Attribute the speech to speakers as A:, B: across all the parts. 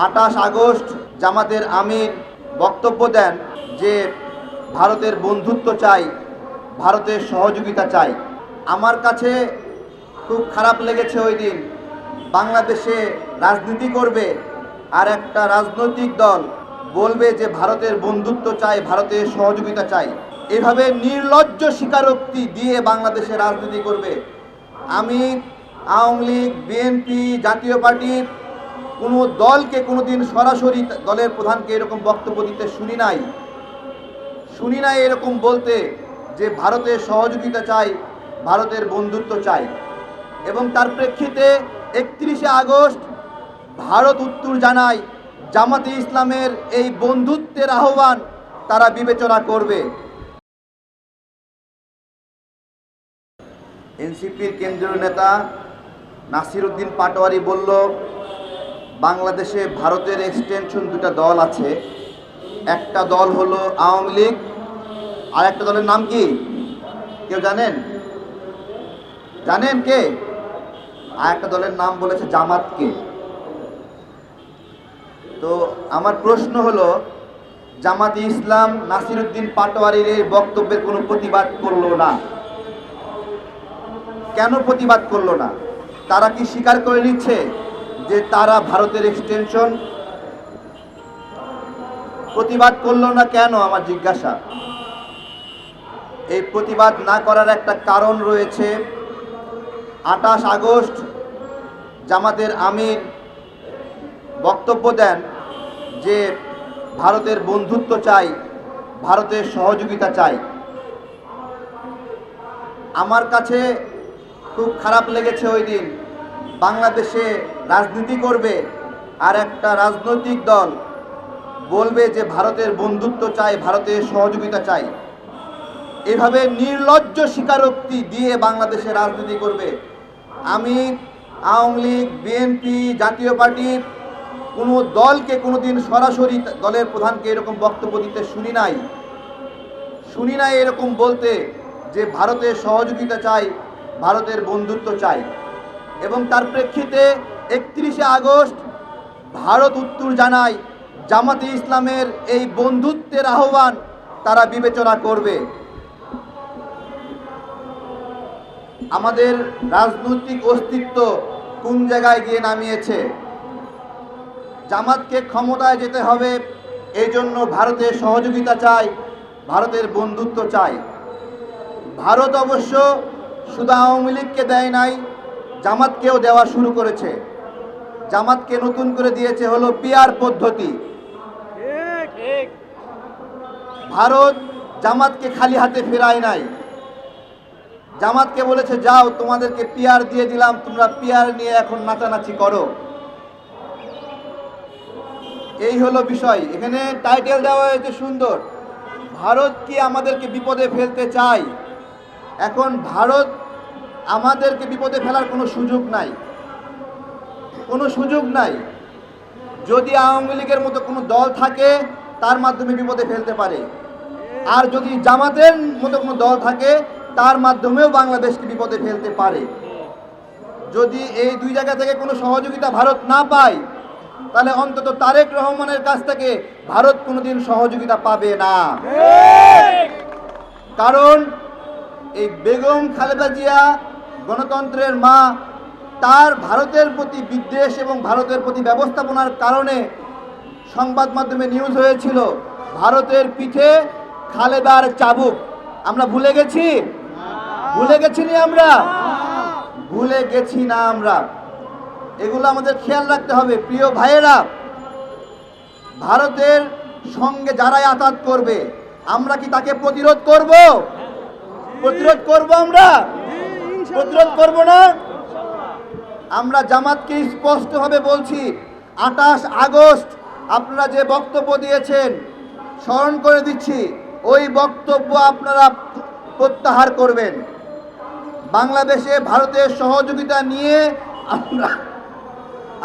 A: 28 August জামাতের আমির বক্তব্য দেন যে ভারতের বন্ধুত্ব চাই, ভারতের সহযোগিতা চাই। আমার কাছে খুব খারাপ লেগেছে ওই দিন। বাংলাদেশে রাজনীতি করবে আর একটা রাজনৈতিক দল বলবে যে ভারতের বন্ধুত্ব চাই, ভারতের সহযোগিতা চাই। এভাবে নির্লজ্জ স্বীকারোক্তি দিয়ে বাংলাদেশে রাজনীতি করবে। আমি আওয়ামী লীগ, বিএনপি, জাতীয় পার্টির কোনো দলকে কোনোদিন সরাসরি দলের প্রধানকে এরকম বক্তব্য দিতে শুনি নাই এরকম বলতে যে ভারতের সহযোগিতা চাই, ভারতের বন্ধুত্ব চাই। এবং তার প্রেক্ষিতে 31 আগস্ট ভারত উত্তর জানায় জামাতে ইসলামের এই বন্ধুত্বের আহ্বান তারা বিবেচনা করবে। এনসিপির কেন্দ্রীয় নেতা নাসির উদ্দিন পাটোয়ারি বলল, বাংলাদেশে ভারতের এক্সটেনশন দুটা দল আছে, একটা দল হলো আওয়ামী লীগ, আর একটা দলের নাম কি কেউ জানেন? কে? আর একটা দলের নাম বলেছে জামাতকে। তো আমার প্রশ্ন হলো, জামাতে ইসলাম নাসির উদ্দিন পাটোয়ারির এই বক্তব্যের কোনো প্রতিবাদ করলো না কেন? প্রতিবাদ করলো না? তারা কি স্বীকার করে নিচ্ছে যে তারা ভারতের এক্সটেনশন? প্রতিবাদ করলো না কেন আমার জিজ্ঞাসা। এই প্রতিবাদ না করার একটা কারণ রয়েছে। 28 আগস্ট জামাতের আমির বক্তব্য দেন যে ভারতের বন্ধুত্ব চাই, ভারতের সহযোগিতা চাই। আমার কাছে খুব খারাপ লেগেছে ওই দিন। বাংলাদেশে রাজনীতি করবে আর একটা রাজনৈতিক দল বলবে যে ভারতের বন্ধুত্ব চাই, ভারতের সহযোগিতা চাই। এভাবে নির্লজ্জ স্বীকারোক্তি দিয়ে বাংলাদেশে রাজনীতি করবে। আমি আওয়ামী লীগ, বিএনপি, জাতীয় পার্টির কোনো দলকে কোনোদিন সরাসরি দলের প্রধানকে এরকম বক্তব্য দিতে শুনি নাই এরকম বলতে যে ভারতের সহযোগিতা চাই, ভারতের বন্ধুত্ব চাই। এবং তার প্রেক্ষিতে 31 আগস্ট ভারত উত্তর জানায় জামাতে ইসলামের এই বন্ধুত্বের আহ্বান তারা বিবেচনা করবে। আমাদের রাজনৈতিক অস্তিত্ব কোন জায়গায় গিয়ে নামিয়েছে? জামাতকে ক্ষমতায় যেতে হবে, এই জন্য ভারতের সহযোগিতা চাই, ভারতের বন্ধুত্ব চাই। ভারত অবশ্য শুধু আওয়ামী লীগকে দেয় নাই, জামাতকেও দেওয়া শুরু করেছে। জামাতকে নতুন করে দিয়েছে হলো পিআর পদ্ধতি। ভারত জামাতকে খালি হাতে ফেরায় নাই। জামাতকে বলেছে, যাও তোমাদেরকে পিআর দিয়ে দিলাম, তোমরা পিআর নিয়ে এখন নাচানাচি করো। এই হলো বিষয়। এখানে টাইটেল দেওয়া হয়েছে সুন্দর, ভারত কি আমাদেরকে বিপদে ফেলতে চায়? এখন ভারত আমাদেরকে বিপদে ফেলার কোনো সুযোগ নাই। যদি আওয়ামী লীগের মতো কোনো দল থাকে তার মাধ্যমে বিপদে ফেলতে পারে, আর যদি জামাতের মতো কোনো দল থাকে তার মাধ্যমেও বাংলাদেশকে বিপদে ফেলতে পারে। যদি এই দুই জায়গা থেকে কোনো সহযোগিতা ভারত না পায়, তাহলে অন্তত তারেক রহমানের কাছ থেকে ভারত কোনোদিন সহযোগিতা পাবে না। কারণ এই বেগম খালেদা জিয়া গণতন্ত্রের মা, তার ভারতের প্রতি বিদ্বেষ এবং ভারতের প্রতি ব্যবস্থাপনার কারণে সংবাদ মাধ্যমে নিউজ হয়েছিল ভারতের পিঠে খালেদার চাবুক। আমরা ভুলে গেছি না আমরা? এগুলো আমাদের খেয়াল রাখতে হবে। প্রিয় ভাইয়েরা, ভারতের সঙ্গে যারাই আঘাত করবে, আমরা কি তাকে প্রতিরোধ করব? আমরা প্রতিরোধ করব না? আমরা জামাতকে স্পষ্টভাবে বলছি, 28 আগস্ট আপনারা যে বক্তব্য দিয়েছেন, স্মরণ করে দিচ্ছি, ওই বক্তব্য আপনারা প্রত্যাহার করবেন। বাংলাদেশে ভারতের সহযোগিতা নিয়ে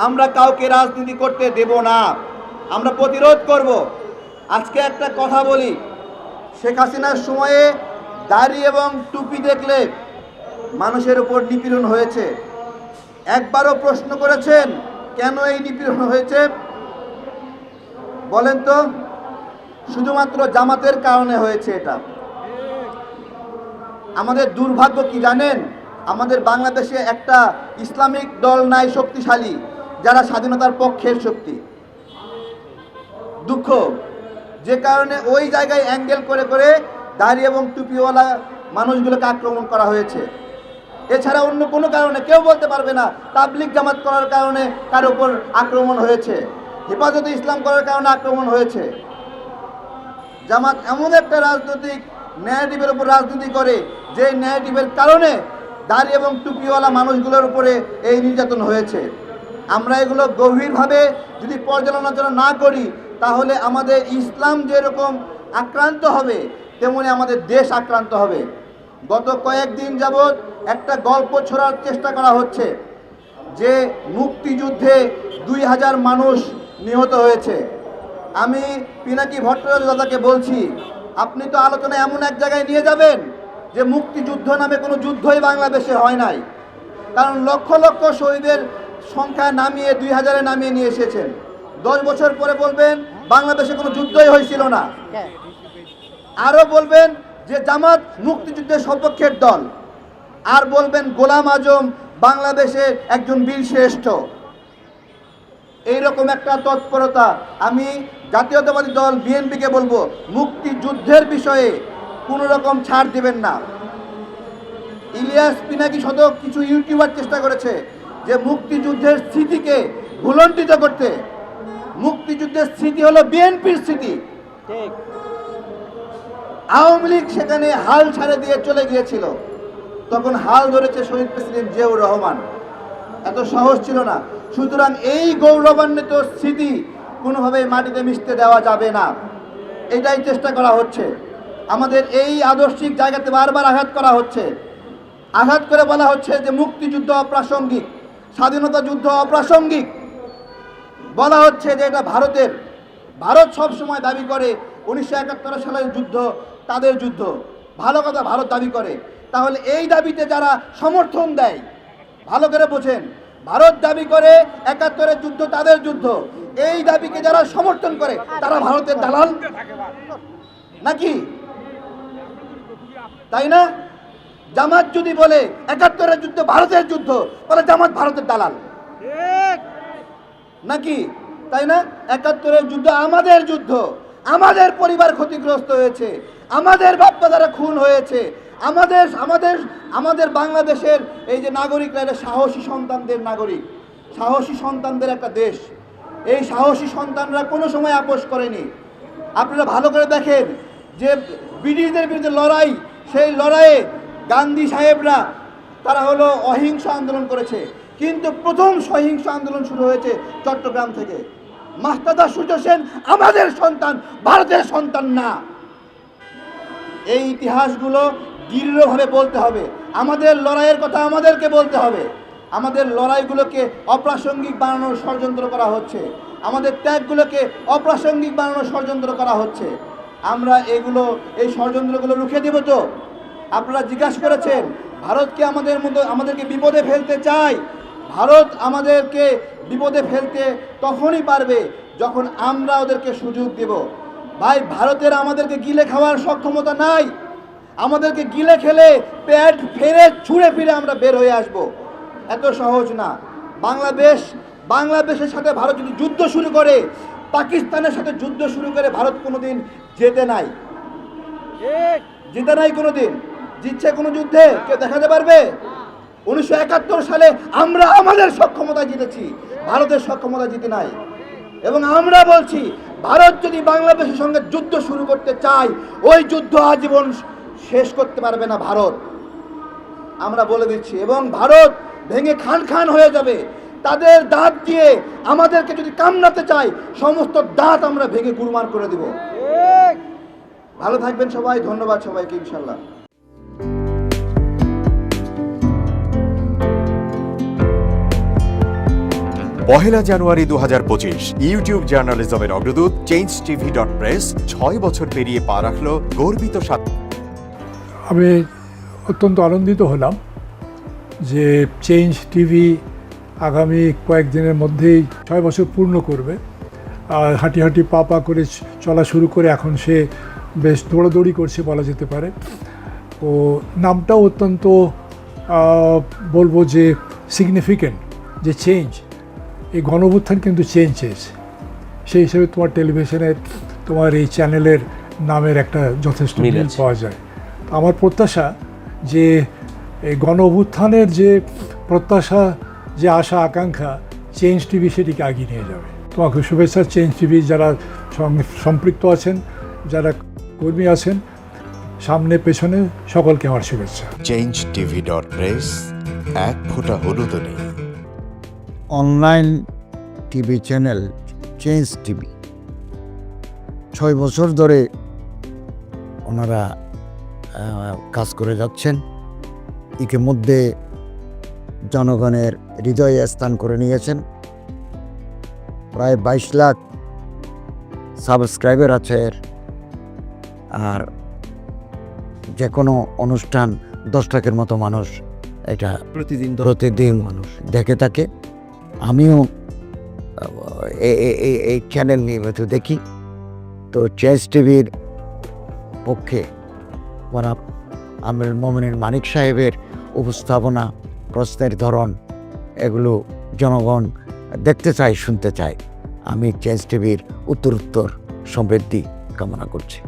A: আমরা কাউকে রাজনীতি করতে দেব না, আমরা প্রতিরোধ করব। আজকে একটা কথা বলি, শেখ হাসিনার সময়ে দাড়ি এবং টুপি দেখলে মানুষের উপর নিপীড়ন হয়েছে। একবারও প্রশ্ন করেছেন কেন এই নিপীড়ন হয়েছে? বলেন তো, শুধুমাত্র জামাতের কারণে হয়েছে এটা। আমাদের দুর্ভাগ্য কি জানেন? আমাদের বাংলাদেশে একটা ইসলামিক দল নাই শক্তিশালী, যারা স্বাধীনতার পক্ষের শক্তি। দুঃখ, যে কারণে ওই জায়গায় অ্যাঙ্গেল করে করে দাড়ি এবং টুপিওয়ালা মানুষগুলোকে আক্রমণ করা হয়েছে। এছাড়া অন্য কোনো কারণে কেউ বলতে পারবে না তাবলিগ জামাত করার কারণে কার উপর আক্রমণ হয়েছে, হেফাজতে ইসলাম করার কারণে আক্রমণ হয়েছে। জামাত এমন একটা রাজনৈতিক ন্যারেটিভের উপর রাজনীতি করে, যে ন্যারেটিভের কারণে দাড়ি এবং টুপিওয়ালা মানুষগুলোর উপরে এই নির্যাতন হয়েছে। আমরা এগুলো গভীরভাবে যদি পর্যালোচনা না করি, তাহলে আমাদের ইসলাম যেরকম আক্রান্ত হবে, তেমনি আমাদের দেশ আক্রান্ত হবে। গত কয়েকদিন যাবৎ একটা গল্প ছড়ার চেষ্টা করা হচ্ছে যে মুক্তিযুদ্ধে 2000 মানুষ নিহত হয়েছে। আমি পিনাকি ভট্টাচার্য দাদাকে বলছি, আপনি তো আলোচনা এমন এক জায়গায় নিয়ে যাবেন যে মুক্তিযুদ্ধ নামে কোনো যুদ্ধই বাংলাদেশে হয় নাই, কারণ লক্ষ লক্ষ শহীদের সংখ্যা নামিয়ে 2000-এ নামিয়ে নিয়ে এসেছেন। 10 বছর পরে বলবেন বাংলাদেশে কোনো যুদ্ধই হয়েছিল না। আরও বলবেন যে জামাত মুক্তিযুদ্ধের সপক্ষের দল, আর বলবেন গোলাম আজম বাংলাদেশের একজন বীর শ্রেষ্ঠ। এইরকম একটা তৎপরতা। আমি জাতীয়তাবাদী দল বিএনপিকে বলবো, মুক্তিযুদ্ধের বিষয়ে কোনো রকম ছাড় দিবেন না। ইলিয়াস পিনাকি সহ কিছু ইউটিউবার চেষ্টা করেছে যে মুক্তিযুদ্ধের স্মৃতিকে ভুলণ্ঠিত করতে। মুক্তিযুদ্ধের স্মৃতি হলো বিএনপির স্মৃতি। আওয়ামী লীগ সেখানে হাল ছাড়ে দিয়ে চলে গিয়েছিল, তখন হাল ধরেছে শহীদ প্রেসিডেন্ট জিয়াউর রহমান। এত সহজ ছিল না। সুতরাং এই গৌরবান্বিত স্মৃতি কোনোভাবেই মাটিতে মিশতে দেওয়া যাবে না, এটাই চেষ্টা করা হচ্ছে। আমাদের এই আদর্শিক জায়গাতে বারবার আঘাত করা হচ্ছে। আঘাত করে বলা হচ্ছে যে মুক্তিযুদ্ধ অপ্রাসঙ্গিক, স্বাধীনতা যুদ্ধ অপ্রাসঙ্গিক। বলা হচ্ছে যে এটা ভারতের। ভারত সবসময় দাবি করে 1971 সালের যুদ্ধ তাদের যুদ্ধ। ভালো কথা, ভারত দাবি করে। তাহলে এই দাবিতে যারা সমর্থন দেয়, ভালো করে বোঝেন, ভারত দাবি করে 71-এর যুদ্ধ তাদের যুদ্ধ। এই দাবিকে যারা সমর্থন করে তারা ভারতের দালাল নাকি? তাই না? জামাত যদি বলে 71-এর যুদ্ধ ভারতের যুদ্ধ, তাহলে জামাত ভারতের দালাল নাকি? তাই না? 71-এর যুদ্ধ আমাদের যুদ্ধ, আমাদের পরিবার ক্ষতিগ্রস্ত হয়েছে, আমাদের বাপ-দাদারা খুন হয়েছে, আমাদের আমাদের আমাদের বাংলাদেশের এই যে নাগরিকরা, এটা সাহসী সন্তানদের নাগরিক, সাহসী সন্তানদের একটা দেশ। এই সাহসী সন্তানরা কোনো সময় আপোষ করেনি। আপনারা ভালো করে দেখেন যে ব্রিটিশদের বিরুদ্ধে লড়াই, সেই লড়াইয়ে গান্ধী সাহেবরা তারা হলো অহিংস আন্দোলন করেছে, কিন্তু প্রথম সহিংস আন্দোলন শুরু হয়েছে চট্টগ্রাম থেকে। মাস্টারদা সূর্য সেন আমাদের সন্তান, ভারতের সন্তান না। এই ইতিহাসগুলো দৃঢ়ভাবে বলতে হবে। আমাদের লড়াইয়ের কথা আমাদেরকে বলতে হবে। আমাদের লড়াইগুলোকে অপ্রাসঙ্গিক বানানোর ষড়যন্ত্র করা হচ্ছে, আমাদের ত্যাগগুলোকে অপ্রাসঙ্গিক বানানোর ষড়যন্ত্র করা হচ্ছে। আমরা এই ষড়যন্ত্রগুলো রুখে দেব তো? আপনারা জিজ্ঞাসা করেছেন ভারতকে আমাদেরকে বিপদে ফেলতে চায়। ভারত আমাদেরকে বিপদে ফেলতে তখনই পারবে যখন আমরা ওদেরকে সুযোগ দেব। ভাই, ভারতের আমাদেরকে গিলে খাওয়ার সক্ষমতা নাই। আমাদেরকে গিলে খেলে পেট ফেরে ছুঁড়ে ফিরে আমরা বের হয়ে আসব, এত সহজ না। বাংলাদেশের সাথে ভারত যদি যুদ্ধ শুরু করে, পাকিস্তানের সাথে যুদ্ধ শুরু করে, ভারত কোনোদিন জেতে নাই কোনোদিন। জিতছে কোনো যুদ্ধে কেউ দেখাতে পারবে? 1971 সালে আমরা আমাদের সক্ষমতা জিতেছি, ভারতের সক্ষমতা জিতে নাই। এবং আমরা বলছি, ভারত যদি বাংলাদেশের সঙ্গে যুদ্ধ শুরু করতে চায়, ওই যুদ্ধ আজীবন শেষ করতে পারবে না ভারত, আমরা বলে দিচ্ছি। এবং ভারত ভেঙে খান খান হয়ে যাবে। তাদের দাঁত দিয়ে আমাদেরকে যদি কামড়াতে চায়, সমস্ত দাঁত আমরা ভেঙে গুরমার করে দিব। ভালো থাকবেন সবাই। ধন্যবাদ সবাইকে। ইনশাল্লাহ।
B: পহেলা জানুয়ারি 2025 ইউটিউব জার্নালিজমের অগ্রদূত changetv.press 6 বছর পেরিয়ে পা রাখল গর্বিত
C: আমি অত্যন্ত আনন্দিত হলাম যে চেঞ্জ টিভি আগামী কয়েকদিনের মধ্যেই 6 বছর পূর্ণ করবে। হাঁটি হাঁটি পা পা করে চলা শুরু করে এখন সে বেশ দৌড়াদৌড়ি করছে বলা যেতে পারে। ও নামটাও অত্যন্ত বলবো যে সিগনিফিক্যান্ট, যে চেঞ্জ, এই গণঅভ্যুত্থান কিন্তু চেঞ্জ চেয়েছে। সেই হিসেবে তোমার টেলিভিশনের, তোমার এই চ্যানেলের নামের একটা যথেষ্ট মিল পাওয়া যায়। আমার প্রত্যাশা যে এই গণঅভ্যুত্থানের যে প্রত্যাশা, যে আশা আকাঙ্ক্ষা, চেঞ্জ টিভি সেটিকে এগিয়ে নিয়ে যাবে। তোমাকে শুভেচ্ছা। চেঞ্জ টিভি যারা সম্পৃক্ত আছেন, যারা কর্মী আছেন, সামনে পেছনে সকলকে আমার শুভেচ্ছা।
B: changetv.press, এক ফোঁটা হলুদও নেই।
D: Online TV channel change TV 6 বছর ধরে ওনারা কাজ করে যাচ্ছেন। ইতিমধ্যে জনগণের হৃদয়ে স্থান করে নিয়েছেন। প্রায় 22 লাখ সাবস্ক্রাইবার আছে এর। আর যে কোনো অনুষ্ঠান 10 লাখের মতো মানুষ এটা প্রতিদিন মানুষ দেখে থাকে। আমিও এই চ্যানেল নিয়মিত দেখি। তো চেঞ্জ টিভির পক্ষে আমির মোমিনুল মানিক সাহেবের উপস্থাপনা, প্রশ্নের ধরন, এগুলো জনগণ দেখতে চায়, শুনতে চায়। আমি চেঞ্জ টিভির উত্তরোত্তর সমৃদ্ধি কামনা করছি।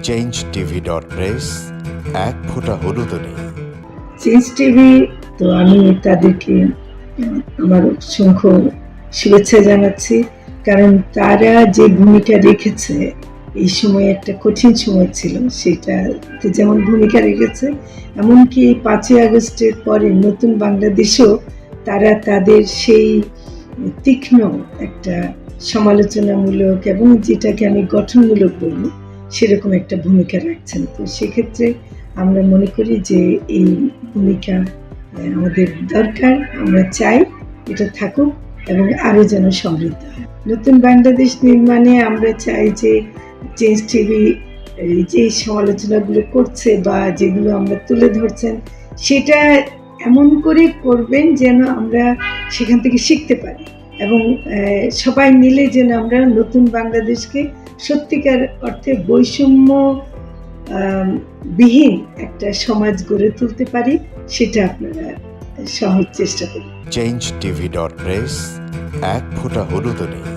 B: changetv.press, এক ফোঁটা হলুদও নেই।
E: চেঞ্জ টিভি, তো আমি তাদেরকে আমার অসংখ্য শুভেচ্ছা জানাচ্ছি, কারণ তারা যে ভূমিকা রেখেছে এই সময়, একটা কঠিন সময় ছিল, সেটাতে যেমন ভূমিকা রেখেছে, এমনকি 5ই আগস্টের পরে নতুন বাংলাদেশেও তারা তাদের সেই তীক্ষ্ণ একটা সমালোচনামূলক এবং যেটাকে আমি গঠনমূলক বলবো সেরকম একটা ভূমিকা রাখছেন। তো সেক্ষেত্রে আমরা মনে করি যে এই ভূমিকা আমাদের দরকার, আমরা চাই এটা থাকুক এবং আরও যেন সমৃদ্ধ হয়। নতুন বাংলাদেশ নির্মাণে আমরা চাই যে চেঞ্জ টিভি যে সমালোচনাগুলো করছে বা যেগুলো আমরা তুলে ধরছেন, সেটা এমন করে করবেন যেন আমরা সেখান থেকে শিখতে পারি এবং সবাই মিলে যেন আমরা নতুন বাংলাদেশকে সত্যিকার অর্থে বৈষম্য বিহীন একটা সমাজ গড়ে তুলতে পারি, সেটা আপনারা সহজ চেষ্টা করুন।
B: changetv.press, এক ফোঁটা হলুদও নেই।